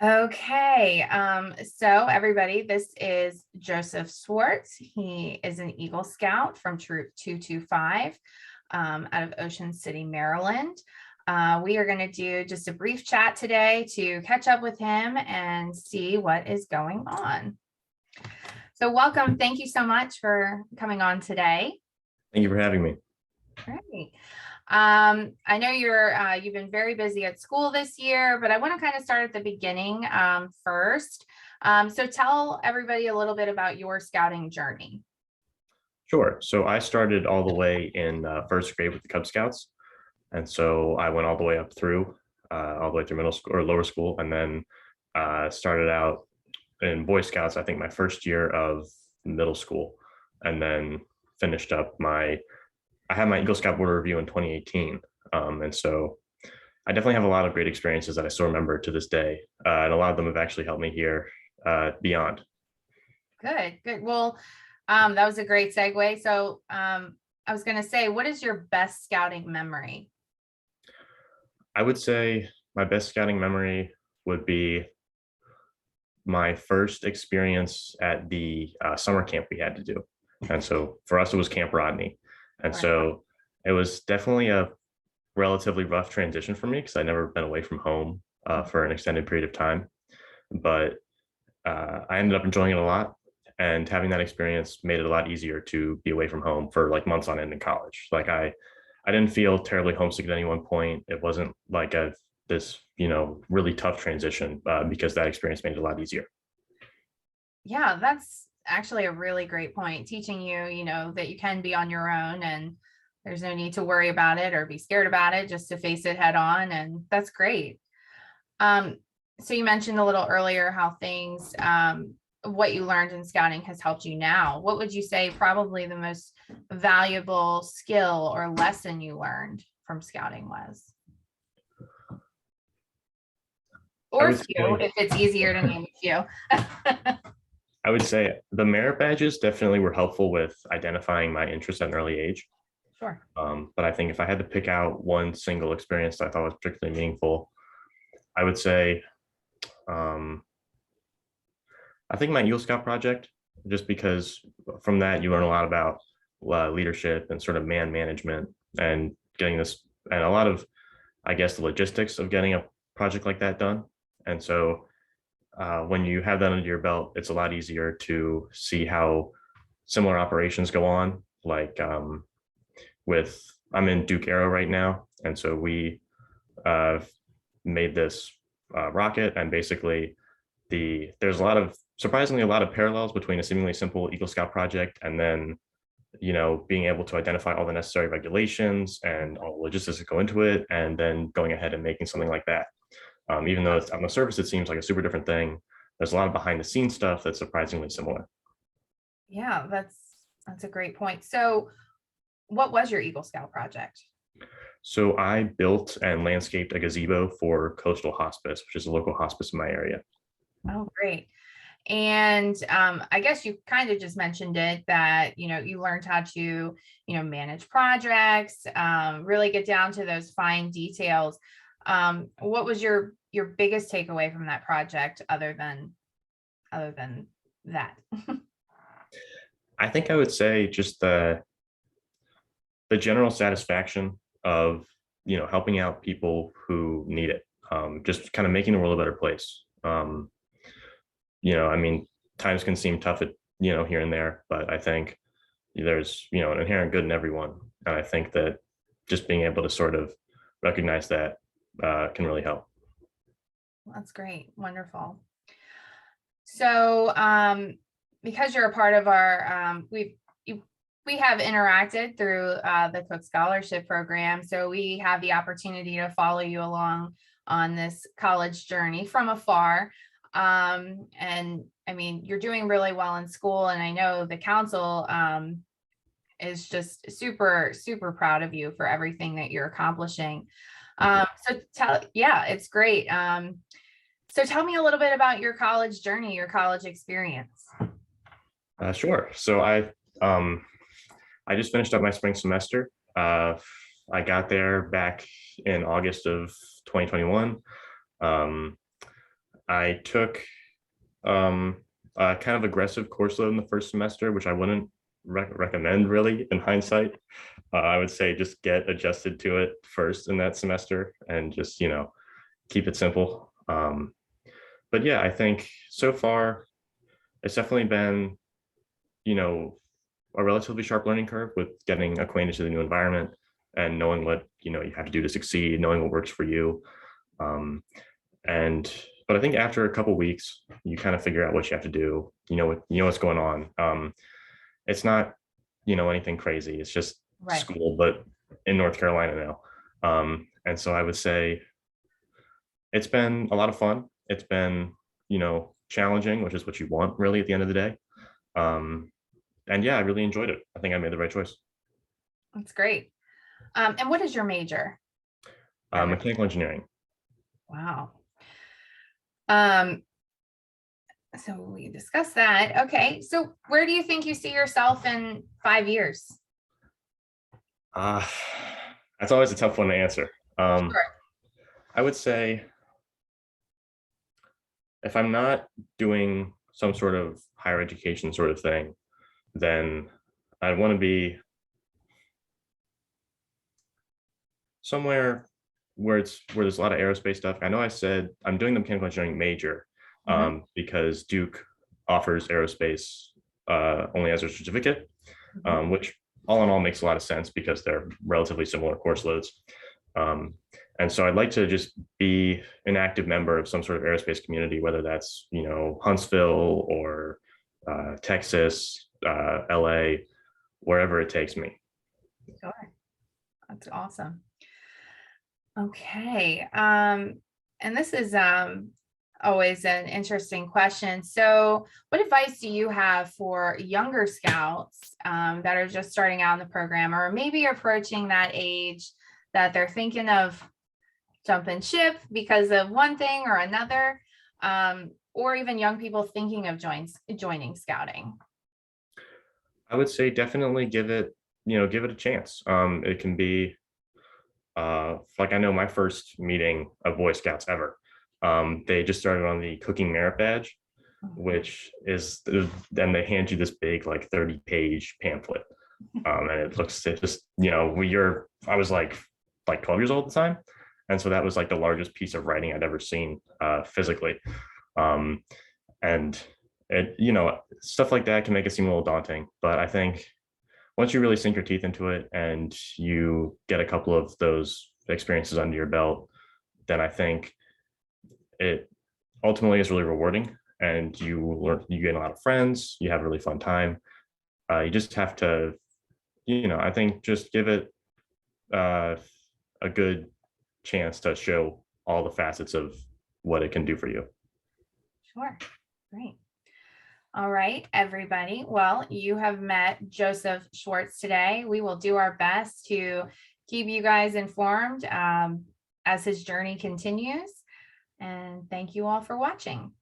Okay, so everybody, this is Joseph Schwartz. He is an Eagle Scout from Troop 225 out of Ocean City, Maryland. We are going to do just a brief chat today to catch up with him and see what is going on. So welcome. Thank you so much for coming on today. Thank you for having me. Great. I know you've been very busy at school this year, but I want to kind of start at the beginning first. So tell everybody a little bit about your scouting journey. Sure. So I started all the way in first grade with the Cub Scouts. And so I went all the way up through, middle school or lower school, and then started out in Boy Scouts, I think my first year of middle school, and then finished up I had my Eagle Scout Board Review in 2018. And so I definitely have a lot of great experiences that I still remember to this day. And a lot of them have actually helped me here beyond. Good. Well, that was a great segue. So I was going to say, what is your best scouting memory? I would say my best scouting memory would be my first experience at the summer camp we had to do. And so for us, it was Camp Rodney. And so it was definitely a relatively rough transition for me because I'd never been away from home for an extended period of time. But I ended up enjoying it a lot. And having that experience made it a lot easier to be away from home for like months on end in college. Like I didn't feel terribly homesick at any one point. It wasn't like this really tough transition because that experience made it a lot easier. Yeah, that's actually a really great point, teaching you, that you can be on your own and there's no need to worry about it or be scared about it, just to face it head on. And that's great. So you mentioned a little earlier how what you learned in scouting has helped you now. What would you say probably the most valuable skill or lesson you learned from scouting was? Or a few, if it's easier to name a few. I would say the merit badges definitely were helpful with identifying my interest at an early age. Sure. But I think if I had to pick out one single experience that I thought was particularly meaningful, I would say, I think my Eagle Scout project, just because from that you learn a lot about leadership and sort of man management and getting this, and a lot of, I guess, the logistics of getting a project like that done. And so when you have that under your belt, it's a lot easier to see how similar operations go on. Like I'm in Duke Aero right now. And so we made this rocket, and basically there's surprisingly a lot of parallels between a seemingly simple Eagle Scout project and then, being able to identify all the necessary regulations and all the logistics that go into it, and then going ahead and making something like that. Even though on the surface it seems like a super different thing, there's a lot of behind the scenes stuff that's surprisingly similar. Yeah, that's a great point. So what was your Eagle Scout project? So I built and landscaped a gazebo for Coastal Hospice, which is a local hospice in my area. Oh, great. And I guess you kind of just mentioned it, that, you learned how to, manage projects, really get down to those fine details. What was your biggest takeaway from that project other than that? I think I would say just the general satisfaction of, helping out people who need it. Just kind of making the world a better place. I mean, times can seem tough here and there, but I think there's, an inherent good in everyone. And I think that just being able to sort of recognize that can really help. That's great. Wonderful. So because you're a part of our, we have interacted through the Cook Scholarship Program. So we have the opportunity to follow you along on this college journey from afar. And I mean, you're doing really well in school, and I know the council is just super, super proud of you for everything that you're accomplishing. It's great. So tell me a little bit about your college journey, your college experience. Sure. So I just finished up my spring semester. I got there back in August of 2021. I took a kind of aggressive course load in the first semester, which I wouldn't recommend really in hindsight. I would say just get adjusted to it first in that semester and just, keep it simple. But yeah, I think so far it's definitely been, you know, a relatively sharp learning curve with getting acquainted to the new environment and knowing what, you have to do to succeed, knowing what works for you. Um, and but I think after a couple weeks, you kind of figure out what you have to do. What's going on. It's not, anything crazy. It's just Right. school, but in North Carolina now. And so I would say it's been a lot of fun. It's been, challenging, which is what you want really at the end of the day. Um, and yeah, I really enjoyed it. I think I made the right choice. That's great. And what is your major? Mechanical engineering. Wow. Um, so we discussed that. Okay. So where do you think you see yourself in 5 years? Uh, that's always a tough one to answer. Sure. I would say if I'm not doing some sort of higher education sort of thing, then I want to be somewhere where there's a lot of aerospace stuff. I know I said I'm doing the mechanical engineering major Mhm, because Duke offers aerospace only as a certificate, mhm. which all in all makes a lot of sense because they're relatively similar course loads. Um, and so I'd like to just be an active member of some sort of aerospace community, whether that's, Huntsville or Texas, LA, wherever it takes me. Sure. That's awesome. Okay. And this is always an interesting question. So, what advice do you have for younger scouts that are just starting out in the program, or maybe approaching that age that they're thinking of jumping ship because of one thing or another, or even young people thinking of joining scouting? I would say definitely give it a chance. It can be like I know my first meeting of Boy Scouts ever. They just started on the cooking merit badge, which is then they hand you this big like 30-page pamphlet. And it just, I was like 12 years old at the time. And so that was like the largest piece of writing I'd ever seen physically. Um, and stuff like that can make it seem a little daunting, but I think once you really sink your teeth into it and you get a couple of those experiences under your belt, then I think it ultimately is really rewarding and you gain a lot of friends, you have a really fun time. You just have to, I think just give it uh, a good chance to show all the facets of what it can do for you. Sure. Great. All right, everybody. Well, you have met Joseph Schwartz today. We will do our best to keep you guys informed as his journey continues. And thank you all for watching.